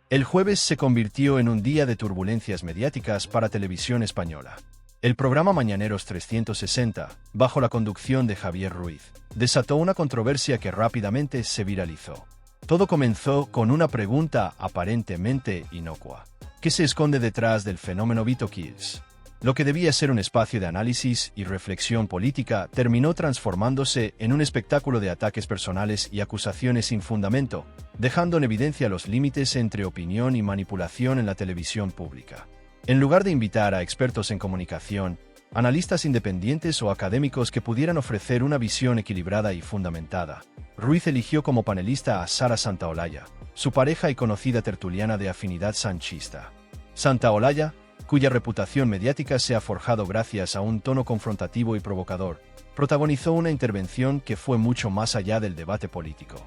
El jueves se convirtió en un día de turbulencias mediáticas para Televisión Española. El programa Mañaneros 360, bajo la conducción de Javier Ruiz, desató una controversia que rápidamente se viralizó. Todo comenzó con una pregunta aparentemente inocua. ¿Qué se esconde detrás del fenómeno Vito Kills? Lo que debía ser un espacio de análisis y reflexión política terminó transformándose en un espectáculo de ataques personales y acusaciones sin fundamento, dejando en evidencia los límites entre opinión y manipulación en la televisión pública. En lugar de invitar a expertos en comunicación, analistas independientes o académicos que pudieran ofrecer una visión equilibrada y fundamentada, Ruiz eligió como panelista a Sara Santaolalla, su pareja y conocida tertuliana de afinidad sanchista. Santaolalla, cuya reputación mediática se ha forjado gracias a un tono confrontativo y provocador, protagonizó una intervención que fue mucho más allá del debate político.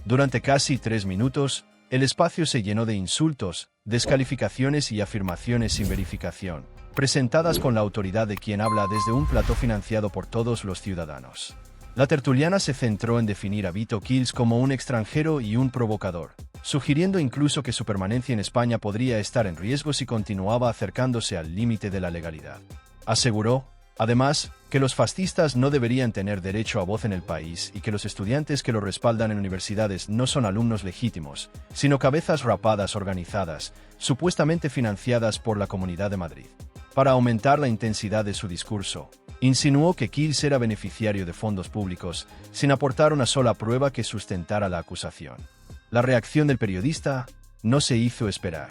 Durante casi 3 minutos, el espacio se llenó de insultos, descalificaciones y afirmaciones sin verificación, presentadas con la autoridad de quien habla desde un plató financiado por todos los ciudadanos. La tertuliana se centró en definir a Vito Kills como un extranjero y un provocador, sugiriendo incluso que su permanencia en España podría estar en riesgo si continuaba acercándose al límite de la legalidad. Aseguró, además, que los fascistas no deberían tener derecho a voz en el país y que los estudiantes que lo respaldan en universidades no son alumnos legítimos, sino cabezas rapadas organizadas, supuestamente financiadas por la Comunidad de Madrid. Para aumentar la intensidad de su discurso, insinuó que Kills era beneficiario de fondos públicos, sin aportar una sola prueba que sustentara la acusación. La reacción del periodista no se hizo esperar.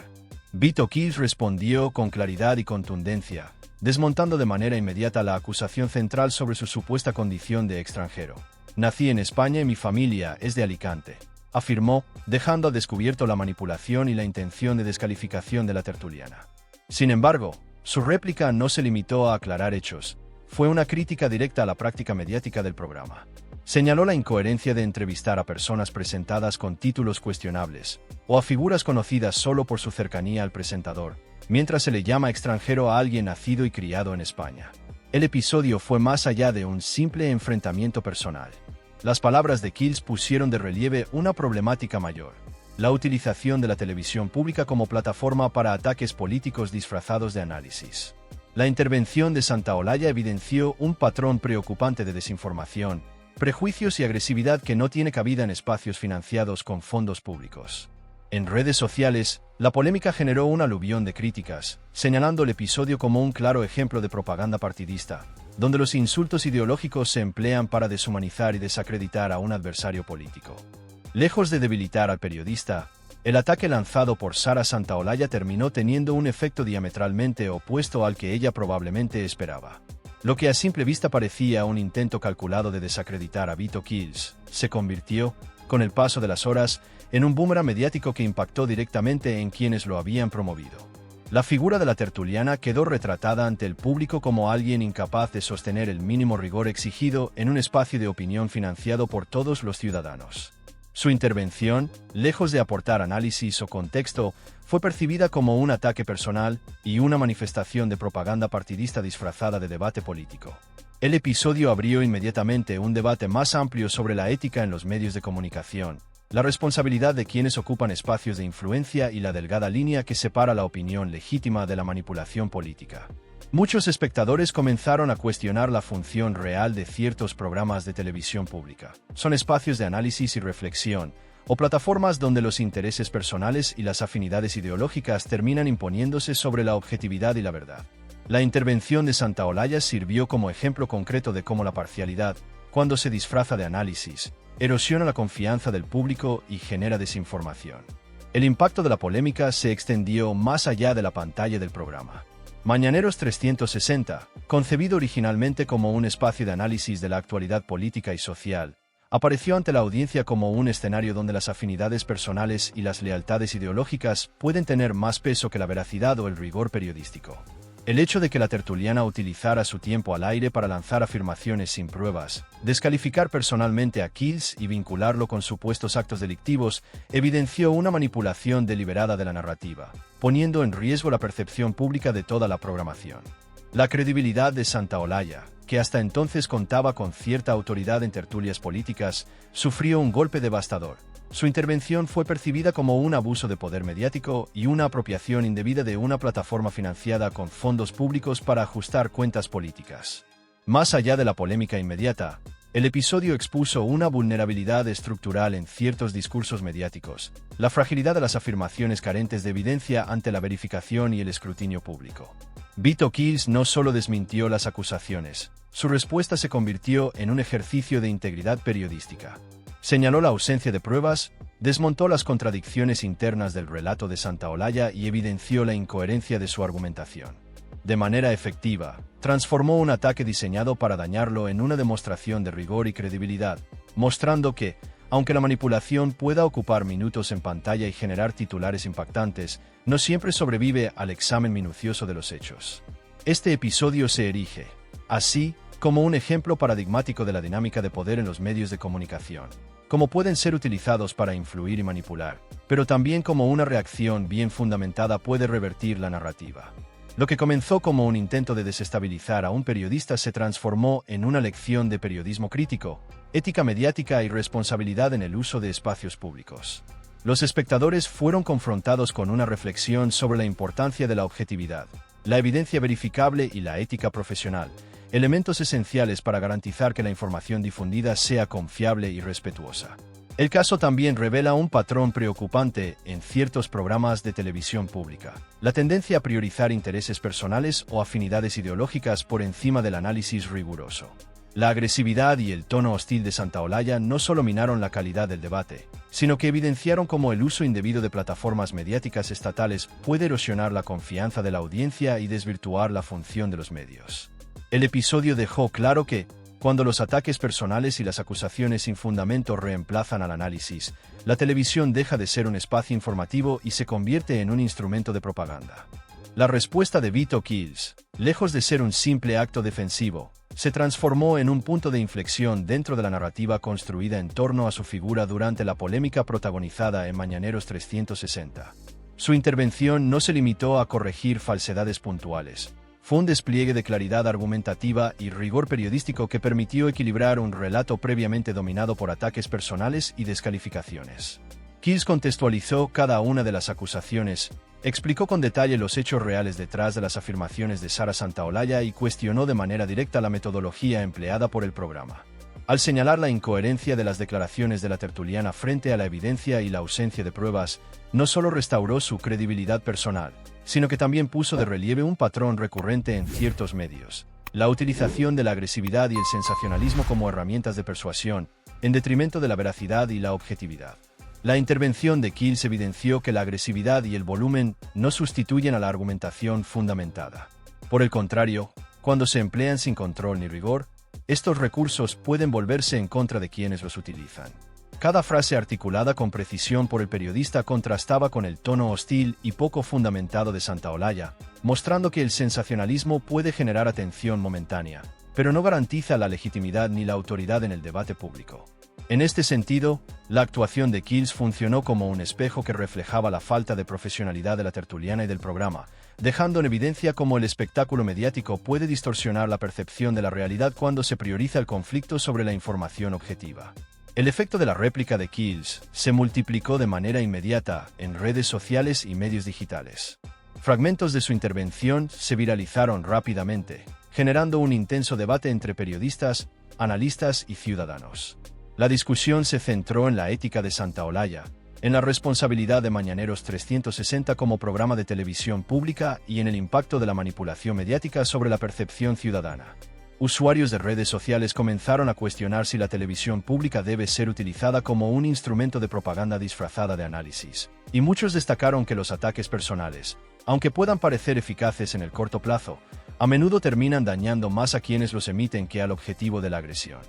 Vito Kills respondió con claridad y contundencia, desmontando de manera inmediata la acusación central sobre su supuesta condición de extranjero. «Nací en España y mi familia es de Alicante», afirmó, dejando al descubierto la manipulación y la intención de descalificación de la tertuliana. Sin embargo, su réplica no se limitó a aclarar hechos, fue una crítica directa a la práctica mediática del programa. Señaló la incoherencia de entrevistar a personas presentadas con títulos cuestionables, o a figuras conocidas solo por su cercanía al presentador, mientras se le llama extranjero a alguien nacido y criado en España. El episodio fue más allá de un simple enfrentamiento personal. Las palabras de Kills pusieron de relieve una problemática mayor: la utilización de la televisión pública como plataforma para ataques políticos disfrazados de análisis. La intervención de Santaolalla evidenció un patrón preocupante de desinformación, prejuicios y agresividad que no tiene cabida en espacios financiados con fondos públicos. En redes sociales, la polémica generó un aluvión de críticas, señalando el episodio como un claro ejemplo de propaganda partidista, donde los insultos ideológicos se emplean para deshumanizar y desacreditar a un adversario político. Lejos de debilitar al periodista, el ataque lanzado por Sara Santaolalla terminó teniendo un efecto diametralmente opuesto al que ella probablemente esperaba. Lo que a simple vista parecía un intento calculado de desacreditar a Vito Kills, se convirtió, con el paso de las horas, en un boomerang mediático que impactó directamente en quienes lo habían promovido. La figura de la tertuliana quedó retratada ante el público como alguien incapaz de sostener el mínimo rigor exigido en un espacio de opinión financiado por todos los ciudadanos. Su intervención, lejos de aportar análisis o contexto, fue percibida como un ataque personal y una manifestación de propaganda partidista disfrazada de debate político. El episodio abrió inmediatamente un debate más amplio sobre la ética en los medios de comunicación, la responsabilidad de quienes ocupan espacios de influencia y la delgada línea que separa la opinión legítima de la manipulación política. Muchos espectadores comenzaron a cuestionar la función real de ciertos programas de televisión pública. ¿Son espacios de análisis y reflexión, o plataformas donde los intereses personales y las afinidades ideológicas terminan imponiéndose sobre la objetividad y la verdad? La intervención de Santaolalla sirvió como ejemplo concreto de cómo la parcialidad, cuando se disfraza de análisis, erosiona la confianza del público y genera desinformación. El impacto de la polémica se extendió más allá de la pantalla del programa. Mañaneros 360, concebido originalmente como un espacio de análisis de la actualidad política y social, apareció ante la audiencia como un escenario donde las afinidades personales y las lealtades ideológicas pueden tener más peso que la veracidad o el rigor periodístico. El hecho de que la tertuliana utilizara su tiempo al aire para lanzar afirmaciones sin pruebas, descalificar personalmente a Kills y vincularlo con supuestos actos delictivos, evidenció una manipulación deliberada de la narrativa, poniendo en riesgo la percepción pública de toda la programación. La credibilidad de Santaolalla, que hasta entonces contaba con cierta autoridad en tertulias políticas, sufrió un golpe devastador. Su intervención fue percibida como un abuso de poder mediático y una apropiación indebida de una plataforma financiada con fondos públicos para ajustar cuentas políticas. Más allá de la polémica inmediata, el episodio expuso una vulnerabilidad estructural en ciertos discursos mediáticos, la fragilidad de las afirmaciones carentes de evidencia ante la verificación y el escrutinio público. Vito O'Keefe no solo desmintió las acusaciones, su respuesta se convirtió en un ejercicio de integridad periodística. Señaló la ausencia de pruebas, desmontó las contradicciones internas del relato de Santaolalla y evidenció la incoherencia de su argumentación. De manera efectiva, transformó un ataque diseñado para dañarlo en una demostración de rigor y credibilidad, mostrando que, aunque la manipulación pueda ocupar minutos en pantalla y generar titulares impactantes, no siempre sobrevive al examen minucioso de los hechos. Este episodio se erige, así, como un ejemplo paradigmático de la dinámica de poder en los medios de comunicación, como pueden ser utilizados para influir y manipular, pero también como una reacción bien fundamentada puede revertir la narrativa. Lo que comenzó como un intento de desestabilizar a un periodista se transformó en una lección de periodismo crítico, ética mediática y responsabilidad en el uso de espacios públicos. Los espectadores fueron confrontados con una reflexión sobre la importancia de la objetividad, la evidencia verificable y la ética profesional, elementos esenciales para garantizar que la información difundida sea confiable y respetuosa. El caso también revela un patrón preocupante en ciertos programas de televisión pública: la tendencia a priorizar intereses personales o afinidades ideológicas por encima del análisis riguroso. La agresividad y el tono hostil de Santaolalla no solo minaron la calidad del debate, sino que evidenciaron cómo el uso indebido de plataformas mediáticas estatales puede erosionar la confianza de la audiencia y desvirtuar la función de los medios. El episodio dejó claro que, cuando los ataques personales y las acusaciones sin fundamento reemplazan al análisis, la televisión deja de ser un espacio informativo y se convierte en un instrumento de propaganda. La respuesta de Vito O'Keefe, lejos de ser un simple acto defensivo, se transformó en un punto de inflexión dentro de la narrativa construida en torno a su figura durante la polémica protagonizada en Mañaneros 360. Su intervención no se limitó a corregir falsedades puntuales. Fue un despliegue de claridad argumentativa y rigor periodístico que permitió equilibrar un relato previamente dominado por ataques personales y descalificaciones. O'Keefe contextualizó cada una de las acusaciones, explicó con detalle los hechos reales detrás de las afirmaciones de Sara Santaolalla y cuestionó de manera directa la metodología empleada por el programa. Al señalar la incoherencia de las declaraciones de la tertuliana frente a la evidencia y la ausencia de pruebas, no solo restauró su credibilidad personal, sino que también puso de relieve un patrón recurrente en ciertos medios: la utilización de la agresividad y el sensacionalismo como herramientas de persuasión, en detrimento de la veracidad y la objetividad. La intervención de O'Keefe evidenció que la agresividad y el volumen no sustituyen a la argumentación fundamentada. Por el contrario, cuando se emplean sin control ni rigor, estos recursos pueden volverse en contra de quienes los utilizan. Cada frase articulada con precisión por el periodista contrastaba con el tono hostil y poco fundamentado de Santaolalla, mostrando que el sensacionalismo puede generar atención momentánea, pero no garantiza la legitimidad ni la autoridad en el debate público. En este sentido, la actuación de O'Keefe funcionó como un espejo que reflejaba la falta de profesionalidad de la tertuliana y del programa, dejando en evidencia cómo el espectáculo mediático puede distorsionar la percepción de la realidad cuando se prioriza el conflicto sobre la información objetiva. El efecto de la réplica de O'Keefe se multiplicó de manera inmediata en redes sociales y medios digitales. Fragmentos de su intervención se viralizaron rápidamente, generando un intenso debate entre periodistas, analistas y ciudadanos. La discusión se centró en la ética de Santaolalla, en la responsabilidad de Mañaneros 360 como programa de televisión pública y en el impacto de la manipulación mediática sobre la percepción ciudadana. Usuarios de redes sociales comenzaron a cuestionar si la televisión pública debe ser utilizada como un instrumento de propaganda disfrazada de análisis, y muchos destacaron que los ataques personales, aunque puedan parecer eficaces en el corto plazo, a menudo terminan dañando más a quienes los emiten que al objetivo de la agresión.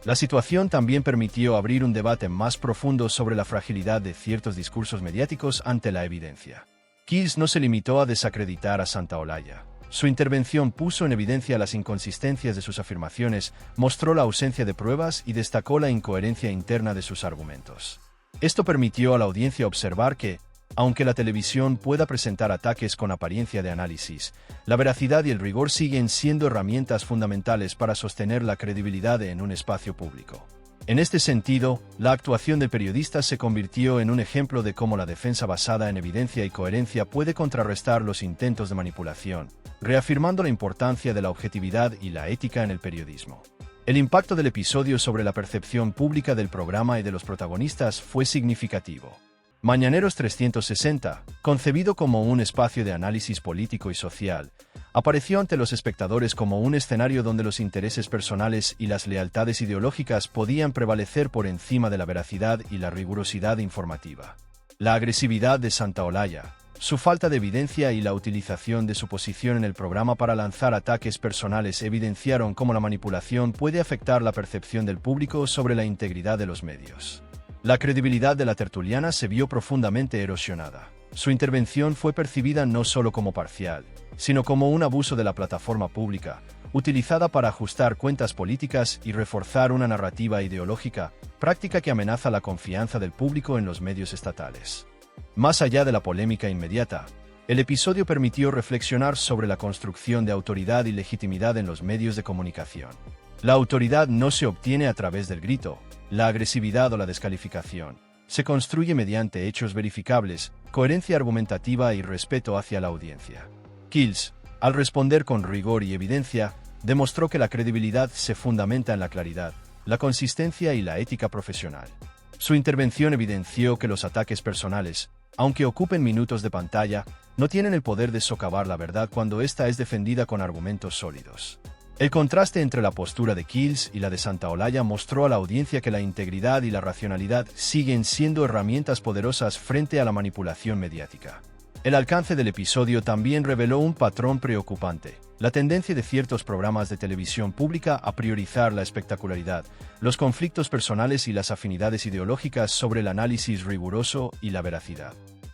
La situación también permitió abrir un debate más profundo sobre la fragilidad de ciertos discursos mediáticos ante la evidencia. O'Keefe no se limitó a desacreditar a Santaolalla. Su intervención puso en evidencia las inconsistencias de sus afirmaciones, mostró la ausencia de pruebas y destacó la incoherencia interna de sus argumentos. Esto permitió a la audiencia observar que, aunque la televisión pueda presentar ataques con apariencia de análisis, la veracidad y el rigor siguen siendo herramientas fundamentales para sostener la credibilidad en un espacio público. En este sentido, la actuación de periodistas se convirtió en un ejemplo de cómo la defensa basada en evidencia y coherencia puede contrarrestar los intentos de manipulación, reafirmando la importancia de la objetividad y la ética en el periodismo. El impacto del episodio sobre la percepción pública del programa y de los protagonistas fue significativo. Mañaneros 360, concebido como un espacio de análisis político y social, apareció ante los espectadores como un escenario donde los intereses personales y las lealtades ideológicas podían prevalecer por encima de la veracidad y la rigurosidad informativa. La agresividad de Santaolalla, su falta de evidencia y la utilización de su posición en el programa para lanzar ataques personales evidenciaron cómo la manipulación puede afectar la percepción del público sobre la integridad de los medios. La credibilidad de la tertuliana se vio profundamente erosionada. Su intervención fue percibida no solo como parcial, sino como un abuso de la plataforma pública, utilizada para ajustar cuentas políticas y reforzar una narrativa ideológica, práctica que amenaza la confianza del público en los medios estatales. Más allá de la polémica inmediata, el episodio permitió reflexionar sobre la construcción de autoridad y legitimidad en los medios de comunicación. La autoridad no se obtiene a través del grito, la agresividad o la descalificación. Se construye mediante hechos verificables, coherencia argumentativa y respeto hacia la audiencia. Kills, al responder con rigor y evidencia, demostró que la credibilidad se fundamenta en la claridad, la consistencia y la ética profesional. Su intervención evidenció que los ataques personales, aunque ocupen minutos de pantalla, no tienen el poder de socavar la verdad cuando ésta es defendida con argumentos sólidos. El contraste entre la postura de Kills y la de Santaolalla mostró a la audiencia que la integridad y la racionalidad siguen siendo herramientas poderosas frente a la manipulación mediática. El alcance del episodio también reveló un patrón preocupante: la tendencia de ciertos programas de televisión pública a priorizar la espectacularidad, los conflictos personales y las afinidades ideológicas sobre el análisis riguroso y la veracidad.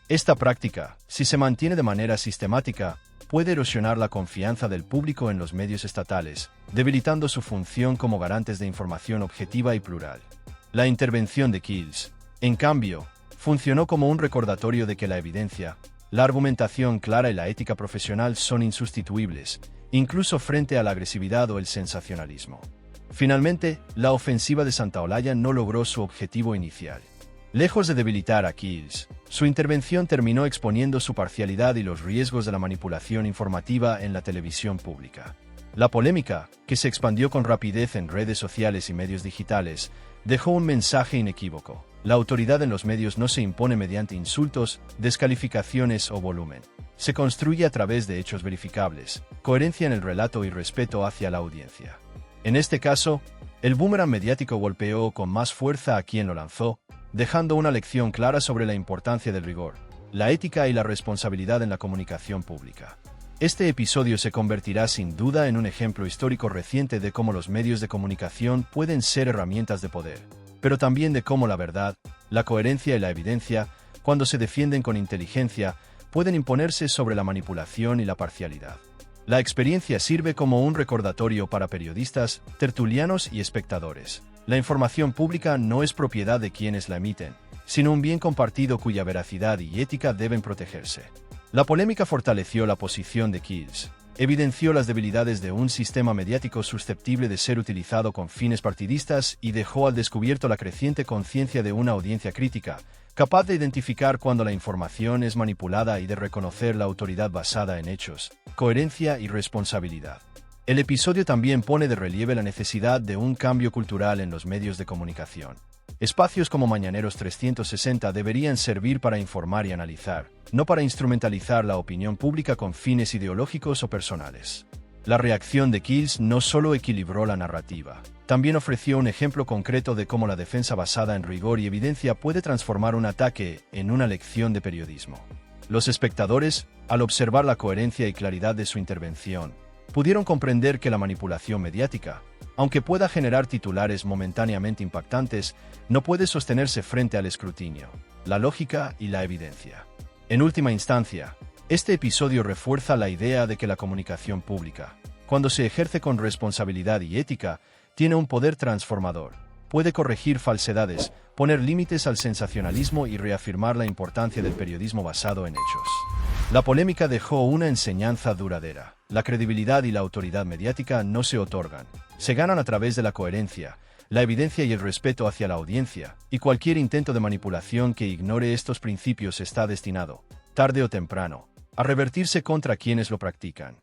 Esta práctica, si se mantiene de manera sistemática, puede erosionar la confianza del público en los medios estatales, debilitando su función como garantes de información objetiva y plural. La intervención de Kills, en cambio, funcionó como un recordatorio de que la evidencia, la argumentación clara y la ética profesional son insustituibles, incluso frente a la agresividad o el sensacionalismo. Finalmente, la ofensiva de Santaolalla no logró su objetivo inicial. Lejos de debilitar a Kills, su intervención terminó exponiendo su parcialidad y los riesgos de la manipulación informativa en la televisión pública. La polémica, que se expandió con rapidez en redes sociales y medios digitales, dejó un mensaje inequívoco: la autoridad en los medios no se impone mediante insultos, descalificaciones o volumen. Se construye a través de hechos verificables, coherencia en el relato y respeto hacia la audiencia. En este caso, el boomerang mediático golpeó con más fuerza a quien lo lanzó, dejando una lección clara sobre la importancia del rigor, la ética y la responsabilidad en la comunicación pública. Este episodio se convertirá sin duda en un ejemplo histórico reciente de cómo los medios de comunicación pueden ser herramientas de poder, pero también de cómo la verdad, la coherencia y la evidencia, cuando se defienden con inteligencia, pueden imponerse sobre la manipulación y la parcialidad. La experiencia sirve como un recordatorio para periodistas, tertulianos y espectadores. La información pública no es propiedad de quienes la emiten, sino un bien compartido cuya veracidad y ética deben protegerse. La polémica fortaleció la posición de Kills, evidenció las debilidades de un sistema mediático susceptible de ser utilizado con fines partidistas y dejó al descubierto la creciente conciencia de una audiencia crítica, capaz de identificar cuando la información es manipulada y de reconocer la autoridad basada en hechos, coherencia y responsabilidad. El episodio también pone de relieve la necesidad de un cambio cultural en los medios de comunicación. Espacios como Mañaneros 360 deberían servir para informar y analizar, no para instrumentalizar la opinión pública con fines ideológicos o personales. La reacción de Kills no solo equilibró la narrativa, también ofreció un ejemplo concreto de cómo la defensa basada en rigor y evidencia puede transformar un ataque en una lección de periodismo. Los espectadores, al observar la coherencia y claridad de su intervención, pudieron comprender que la manipulación mediática, aunque pueda generar titulares momentáneamente impactantes, no puede sostenerse frente al escrutinio, la lógica y la evidencia. En última instancia, este episodio refuerza la idea de que la comunicación pública, cuando se ejerce con responsabilidad y ética, tiene un poder transformador. Puede corregir falsedades, poner límites al sensacionalismo y reafirmar la importancia del periodismo basado en hechos. La polémica dejó una enseñanza duradera. La credibilidad y la autoridad mediática no se otorgan, se ganan a través de la coherencia, la evidencia y el respeto hacia la audiencia, y cualquier intento de manipulación que ignore estos principios está destinado, tarde o temprano, a revertirse contra quienes lo practican.